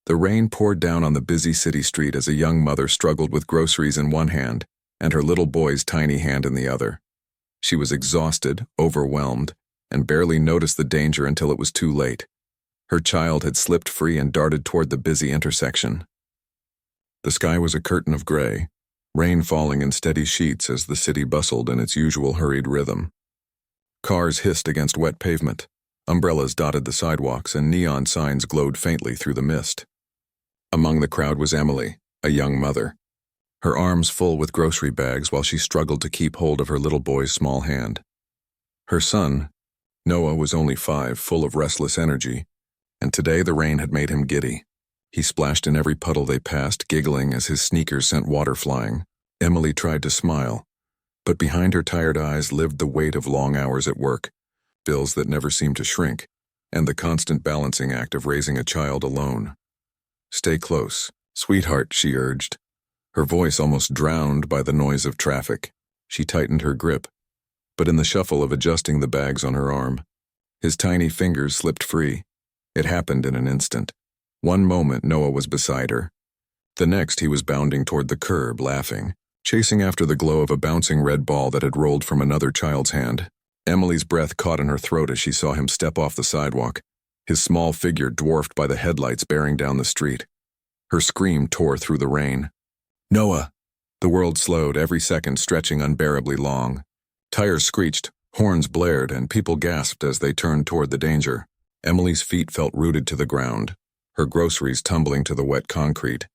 The rain poured down on the busy city street as a young mother struggled with groceries in one hand and her little boy's tiny hand in the other. She was exhausted, overwhelmed, and barely noticed the danger until it was too late. Her child had slipped free and darted toward the busy intersection. The sky was a curtain of gray, rain falling in steady sheets as the city bustled in its usual hurried rhythm. Cars hissed against wet pavement, umbrellas dotted the sidewalks, and neon signs glowed faintly through the mist. Among the crowd was Emily, a young mother, her arms full with grocery bags while she struggled to keep hold of her little boy's small hand. Her son, Noah, was only 5, full of restless energy, and today the rain had made him giddy. He splashed in every puddle they passed, giggling as his sneakers sent water flying. Emily tried to smile, but behind her tired eyes lived the weight of long hours at work, bills that never seemed to shrink, and the constant balancing act of raising a child alone. "Stay close, sweetheart," she urged, her voice almost drowned by the noise of traffic. She tightened her grip, but in the shuffle of adjusting the bags on her arm, his tiny fingers slipped free. It happened in an instant. One moment Noah was beside her. The next he was bounding toward the curb, laughing, chasing after the glow of a bouncing red ball that had rolled from another child's hand. Emily's breath caught in her throat as she saw him step off the sidewalk, his small figure dwarfed by the headlights bearing down the street. Her scream tore through the rain. "Noah!" The world slowed, every second stretching unbearably long. Tires screeched, horns blared, and people gasped as they turned toward the danger. Emily's feet felt rooted to the ground, her groceries tumbling to the wet concrete.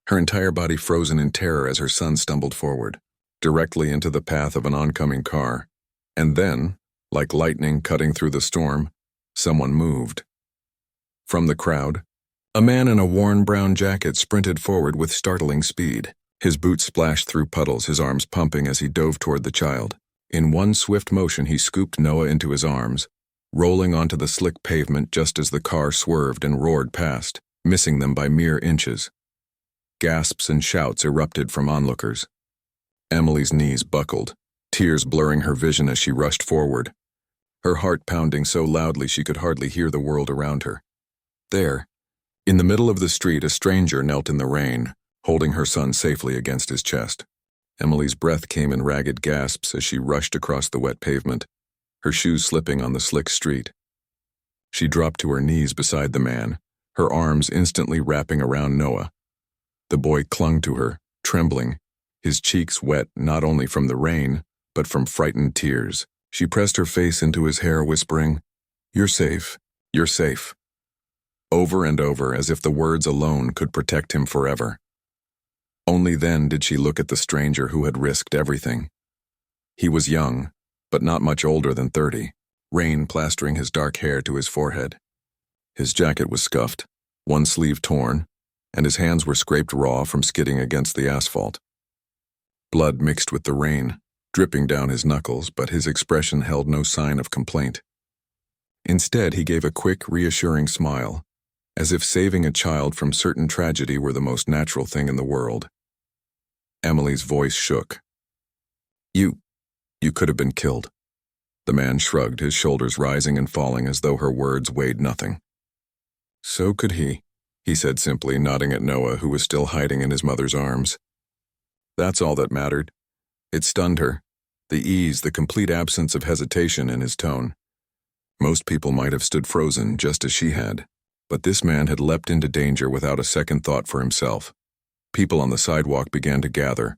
Her entire body frozen in terror as her son stumbled forward, directly into the path of an oncoming car. And then, like lightning cutting through the storm, someone moved. From the crowd, a man in a worn brown jacket sprinted forward with startling speed. His boots splashed through puddles, his arms pumping as he dove toward the child. In one swift motion he scooped Noah into his arms, rolling onto the slick pavement just as the car swerved and roared past, missing them by mere inches. Gasps and shouts erupted from onlookers. Emily's knees buckled, tears blurring her vision as she rushed forward, her heart pounding so loudly she could hardly hear the world around her. There, in the middle of the street, a stranger knelt in the rain, holding her son safely against his chest. Emily's breath came in ragged gasps as she rushed across the wet pavement, her shoes slipping on the slick street. She dropped to her knees beside the man, her arms instantly wrapping around Noah. The boy clung to her, trembling, his cheeks wet not only from the rain, but from frightened tears. She pressed her face into his hair, whispering, "You're safe, you're safe," over and over as if the words alone could protect him forever. Only then did she look at the stranger who had risked everything. He was young, but not much older than 30, rain plastering his dark hair to his forehead. His jacket was scuffed, one sleeve torn, and his hands were scraped raw from skidding against the asphalt. Blood mixed with the rain, dripping down his knuckles, but his expression held no sign of complaint. Instead, he gave a quick, reassuring smile, as if saving a child from certain tragedy were the most natural thing in the world. Emily's voice shook. You could have been killed." The man shrugged, his shoulders rising and falling as though her words weighed nothing. "So could he said simply, nodding at Noah, who was still hiding in his mother's arms. That's all that mattered. It stunned her, the ease, the complete absence of hesitation in his tone. Most people might have stood frozen just as she had, but this man had leapt into danger without a second thought for himself. People on the sidewalk began to gather,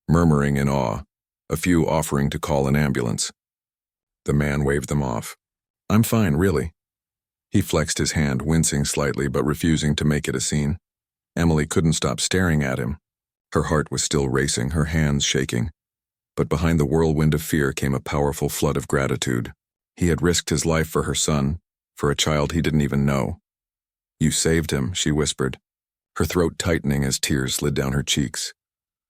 murmuring in awe, a few offering to call an ambulance. The man waved them off. "I'm fine, really." He flexed his hand, wincing slightly but refusing to make it a scene. Emily couldn't stop staring at him. Her heart was still racing, her hands shaking. But behind the whirlwind of fear came a powerful flood of gratitude. He had risked his life for her son, for a child he didn't even know. "You saved him," she whispered, her throat tightening as tears slid down her cheeks.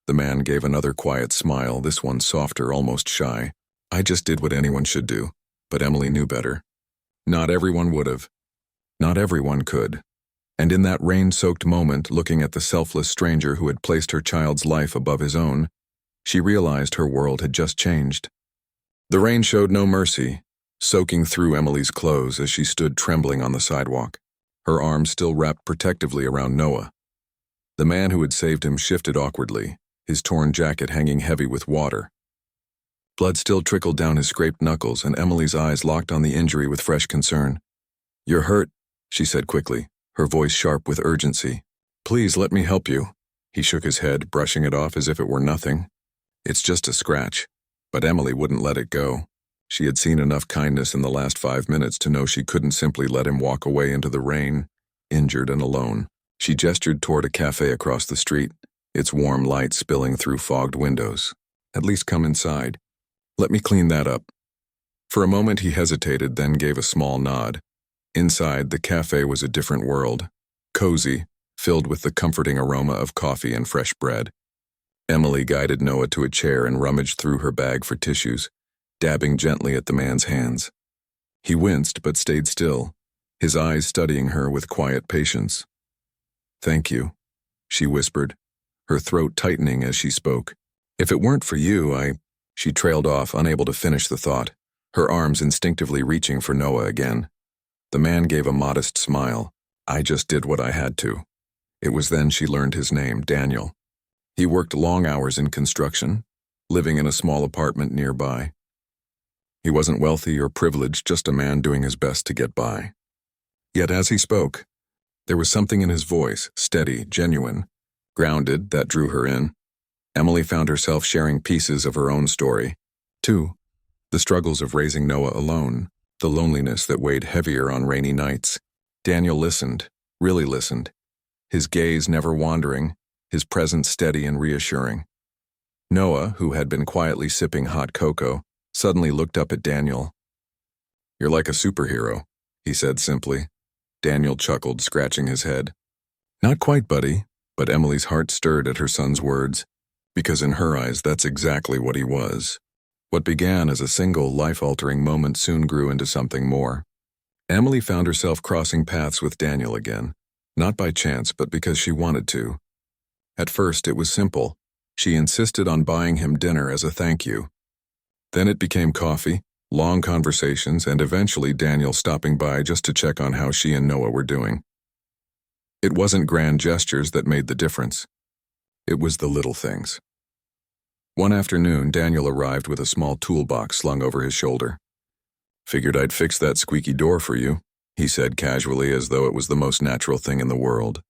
The man gave another quiet smile, this one softer, almost shy. "I just did what anyone should do," but Emily knew better. Not everyone would have. Not everyone could. And in that rain-soaked moment, looking at the selfless stranger who had placed her child's life above his own, she realized her world had just changed. The rain showed no mercy, soaking through Emily's clothes as she stood trembling on the sidewalk. her arms still wrapped protectively around Noah. The man who had saved him shifted awkwardly, his torn jacket hanging heavy with water. Blood still trickled down his scraped knuckles, and Emily's eyes locked on the injury with fresh concern. "You're hurt," she said quickly, her voice sharp with urgency. "Please let me help you." He shook his head, brushing it off as if it were nothing. "It's just a scratch." But Emily wouldn't let it go. She had seen enough kindness in the last 5 minutes to know she couldn't simply let him walk away into the rain, injured and alone. She gestured toward a cafe across the street, its warm light spilling through fogged windows. "At least come inside. Let me clean that up." For a moment he hesitated, then gave a small nod. Inside, the cafe was a different world. Cozy, filled with the comforting aroma of coffee and fresh bread. Emily guided Noah to a chair and rummaged through her bag for tissues, dabbing gently at the man's hands. He winced but stayed still, his eyes studying her with quiet patience. "Thank you," she whispered, her throat tightening as she spoke. "If it weren't for you, She trailed off, unable to finish the thought, her arms instinctively reaching for Noah again. The man gave a modest smile. "I just did what I had to." It was then she learned his name, Daniel. He worked long hours in construction, living in a small apartment nearby. He wasn't wealthy or privileged, just a man doing his best to get by. Yet as he spoke, there was something in his voice, steady, genuine, grounded, that drew her in. Emily found herself sharing pieces of her own story, too. The struggles of raising Noah alone, the loneliness that weighed heavier on rainy nights. Daniel listened, really listened, his gaze never wandering, his presence steady and reassuring. Noah, who had been quietly sipping hot cocoa, suddenly looked up at Daniel. "You're like a superhero," he said simply. Daniel chuckled, scratching his head. "Not quite, buddy," but Emily's heart stirred at her son's words, because in her eyes that's exactly what he was. What began as a single, life-altering moment soon grew into something more. Emily found herself crossing paths with Daniel again, not by chance but because she wanted to. At first it was simple. She insisted on buying him dinner as a thank you. Then it became coffee, long conversations, and eventually Daniel stopping by just to check on how she and Noah were doing. It wasn't grand gestures that made the difference. It was the little things. One afternoon, Daniel arrived with a small toolbox slung over his shoulder. "Figured I'd fix that squeaky door for you," he said casually, as though it was the most natural thing in the world.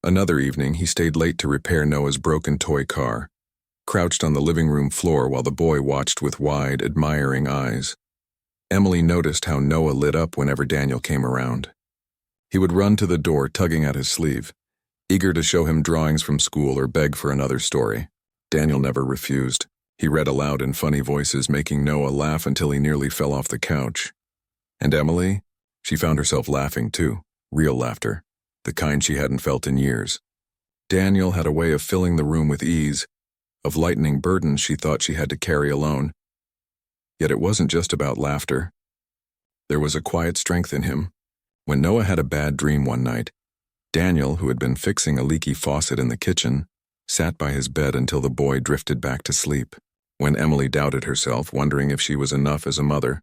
Another evening, he stayed late to repair Noah's broken toy car, crouched on the living room floor while the boy watched with wide, admiring eyes. Emily noticed how Noah lit up whenever Daniel came around. He would run to the door, tugging at his sleeve, eager to show him drawings from school or beg for another story. Daniel never refused. He read aloud in funny voices, making Noah laugh until he nearly fell off the couch. And Emily? She found herself laughing too, real laughter, the kind she hadn't felt in years. Daniel had a way of filling the room with ease, of lightening burdens she thought she had to carry alone. Yet it wasn't just about laughter. There was a quiet strength in him. When Noah had a bad dream one night, Daniel, who had been fixing a leaky faucet in the kitchen, sat by his bed until the boy drifted back to sleep. When Emily doubted herself, wondering if she was enough as a mother,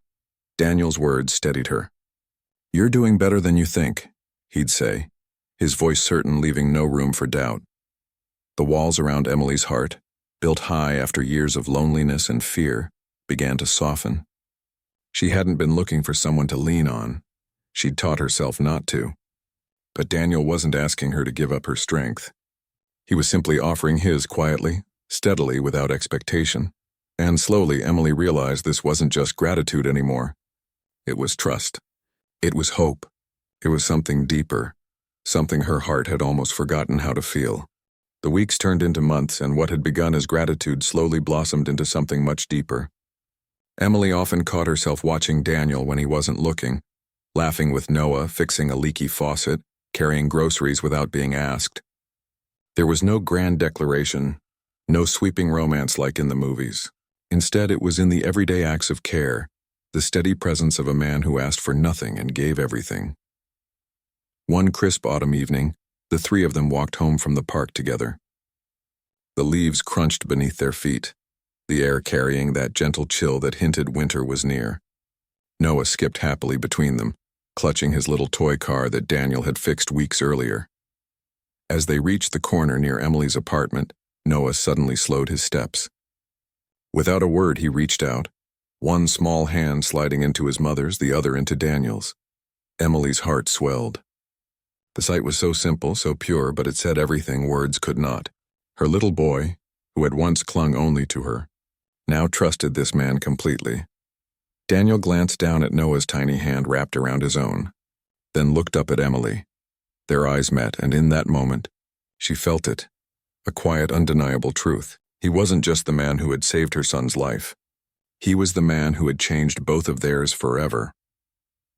Daniel's words steadied her. "You're doing better than you think," he'd say, his voice certain, leaving no room for doubt. The walls around Emily's heart, built high after years of loneliness and fear, began to soften. She hadn't been looking for someone to lean on. She'd taught herself not to. But Daniel wasn't asking her to give up her strength. He was simply offering his quietly, steadily, without expectation. And slowly Emily realized this wasn't just gratitude anymore. It was trust. It was hope. It was something deeper, something her heart had almost forgotten how to feel. The weeks turned into months, and what had begun as gratitude slowly blossomed into something much deeper. Emily often caught herself watching Daniel when he wasn't looking, laughing with Noah, fixing a leaky faucet, carrying groceries without being asked. There was no grand declaration, no sweeping romance like in the movies. Instead, it was in the everyday acts of care, the steady presence of a man who asked for nothing and gave everything. One crisp autumn evening, the three of them walked home from the park together. The leaves crunched beneath their feet, the air carrying that gentle chill that hinted winter was near. Noah skipped happily between them, clutching his little toy car that Daniel had fixed weeks earlier. As they reached the corner near Emily's apartment, Noah suddenly slowed his steps. Without a word, he reached out, one small hand sliding into his mother's, the other into Daniel's. Emily's heart swelled. The sight was so simple, so pure, but it said everything words could not. Her little boy, who had once clung only to her, now trusted this man completely. Daniel glanced down at Noah's tiny hand wrapped around his own, then looked up at Emily. Their eyes met, and in that moment, she felt it, a quiet, undeniable truth. He wasn't just the man who had saved her son's life. He was the man who had changed both of theirs forever.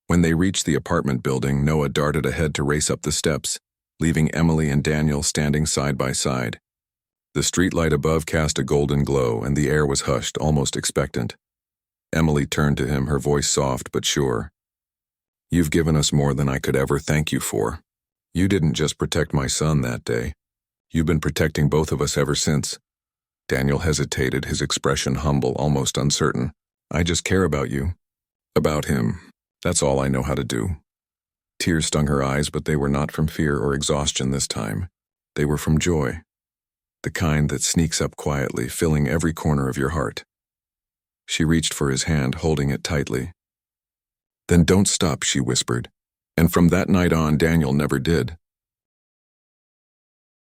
When they reached the apartment building, Noah darted ahead to race up the steps, leaving Emily and Daniel standing side by side. The streetlight above cast a golden glow, and the air was hushed, almost expectant. Emily turned to him, her voice soft but sure. "You've given us more than I could ever thank you for. You didn't just protect my son that day. You've been protecting both of us ever since." Daniel hesitated, his expression humble, almost uncertain. "I just care about you. About him. That's all I know how to do." Tears stung her eyes, but they were not from fear or exhaustion this time. They were from joy. The kind that sneaks up quietly, filling every corner of your heart. She reached for his hand, holding it tightly. "Then don't stop," she whispered. And from that night on, Daniel never did.